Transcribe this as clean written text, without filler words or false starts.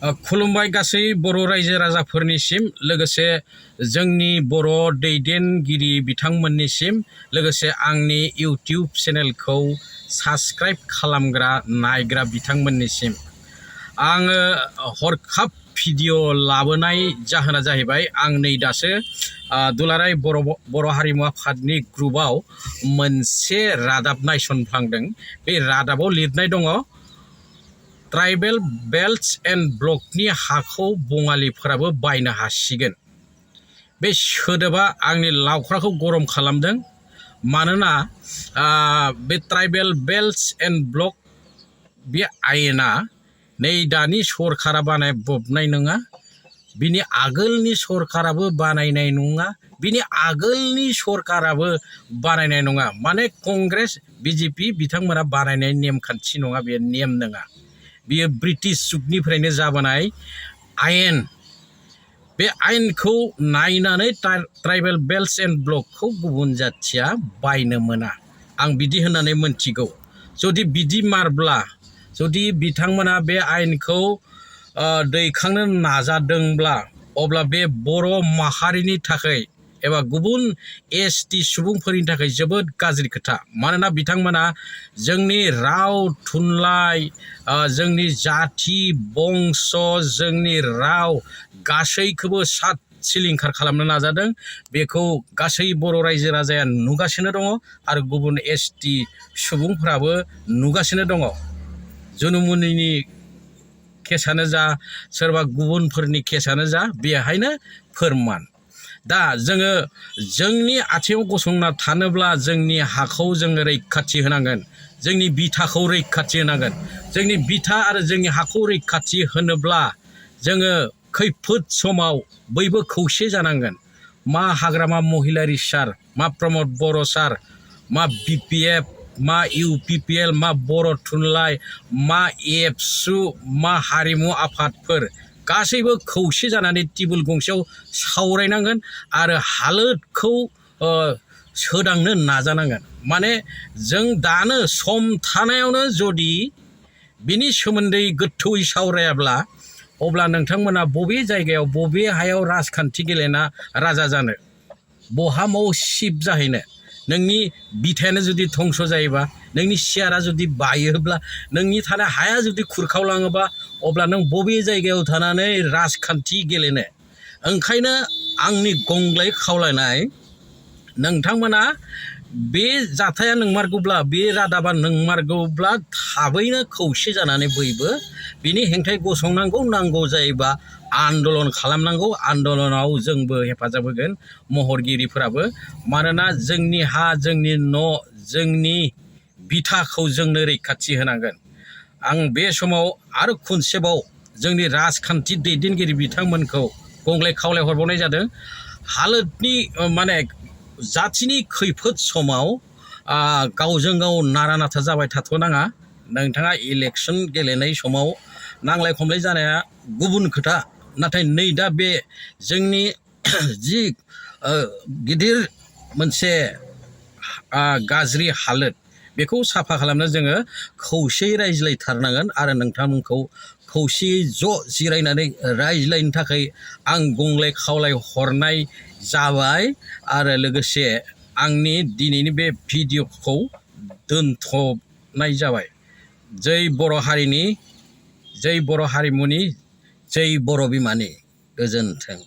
खुलुमबाय गासै बर' रायजो राजाफोरनिसिम लोगोसे जोंनि बर' दैदेनगिरि बिथांमोननिसिम लोगोसे आंनि इउटिउब चेनेलखौ साबस्क्राइब खालामग्रा नायग्रा बिथांमोननिसिम आङो हरखाब भिडिअ लाबोनाय जाहोना जाहैबाय आं नै दासो दुलाराय बर' हारिमु आफादनि ग्रुपआव मोनसे रादाब नायसनफ्लांदों। बे रादाबाव लिरनाय दङ ट्राइबेल बेल्ट्स एन्ड ब्लकनि हाखौ बङालिफोराबो बायनो हासिगोन। बे सोदोबा आंनि लावख्राखौ गरम खालामदों। मानोना बे ट्राइबेल बेल्ट्स एन्ड ब्लक बे आयेना नै दानि सरकारा बानायब्रबनाय नङा, बिनि आगोलनि सरकाराबो बानायनाय नङा, बिनि आगोलनि सरकाराबो बानायनाय नङा। माने कंग्रेस बिजेपि बिथांमोना बानायनाय नेमखान्थि नङा, बे नेम नङा। बियो ब्रिटिश जुगनिफ्रायनो जाबोनाय आयेन। बे आयेनखौ नायनानै ट्राइबेल बेल्ट्स एन्ड ब्लकखौ गुबुन जाथिया बायनो मोना, आं बिदि होननानै मोनथिगौ। जुदि बिदि मारब्ला, जुदि बिथांमोना बे आयेनखौ दैखांनो नाजादोंब्ला अब्ला बे बर' माहारिनि थाखाय एबा गुबुन एसटि सुबुंफोरनि थाखाय जोबोद गाज्रि खोथा। मानोना बिथांमोना जोंनि राव थुनलाइ, जोंनि जाथि बंस, जोंनि राव गासैखौबो सात सिलिंखार खालामनो नाजादों। बेखौ गासै बर' रायजो राजाया नुगासिनो दङ आरो गुबुन एसटि सुबुंफ्राबो नुगासिनो दङ। जुनुमुनिनि केसानो जा, सोरबा गुबुनफोरनि केसानो जा, बेहायनो फोरमान। दा जोङो जोंनि आथिङाव गसंना थानोब्ला जोंनि हाखौ जोङो रैखाथि होनांगोन, जोंनि बिथाखौ रैखाथि होनांगोन। जोंनि बिथा आरो जोंनि हाखौ रैखाथि होनोब्ला जोङो खैफोद समाव बयबो खौसे जानांगोन। मा हाग्रामा महिलारि सार, मा प्रमद बर' सार, मा बिपिएफ, मा इउपिपिएल, मा बर' थुनलाइ, मा एबसु, मा हारिमु आफादफोर गासैबो खौसे जानानै टेबोल गंसेयाव सावरायनांगोन आरो हालोदखौ सोदांनो नाजानांगोन। माने जों दानो सम थानायावनो जुदि बिनि सोमोन्दै गोथौयै सावरायाब्ला अब्ला नोंथांमोना बबे जायगायाव बबे हायाव राजखान्थि गेलेना राजा जानो, बहा शिब जाहैनो? नोंनि बिथायानो जुदि धंस जायोबा, नोंनि सियारा जुदि बायोब्ला, नोंनि थानाय हाया जुदि खुरखावलाङोबा अब्ला नों बबे जायगायाव थानानै राजखान्थि गेलेनो? ओंखायनो आंनि गंग्लाय खावलायनाय, नोंथांमोना बे जाथाया नंमारगौब्ला, बे रादाबा नंमारगौब्ला थाबैनो खौसे जानानै बयबो बिनि हेंथायै गसंनांगौ। नांगौ जायोबा आन्दलन खालामनांगौ। आन्दलनाव जोंबो हेफाजाब होगोन, महरगिरिफोराबो। मानोना जोंनि हा, जोंनि न', जोंनि बिथाखौ जोंनो रैखाथि होनांगोन। आं बे समाव आरो खनसेबाव जोंनि राजखान्थि दैदेनगिरि बिथांमोनखौ गंग्लाय खावलाय हरबावनाय जादों। हालोदनि माने जाथिनि खैफोद समाव गावजों गाव नारा नाथा जाबाय थाथ'नाङा। नोंथाङा इलेक्सन गेलेनाय समाव नांलाय खमलाय जानाया गुबुन खोथा, नाथाय नै दा बे जोंनि जि गिदिर मोनसे गाज्रि हालोद, बेखौ साफा खालामनो जोङो खौसेयै रायज्लायथारनांगोन। आरो नोंथांमोनखौ खौसेयै ज' जिरायनानै रायज्लायनो थाखाय आं गंग्लाय खावलाय हरनाय जाबाय। आरो लोगोसे आंनि दिनैनि बे भिडिअखौ दोनथ'नाय जाबाय। जै बर' हारिनि, जै बर' हारिमुनि, जै बर' बिमानि। गोजोन्थों।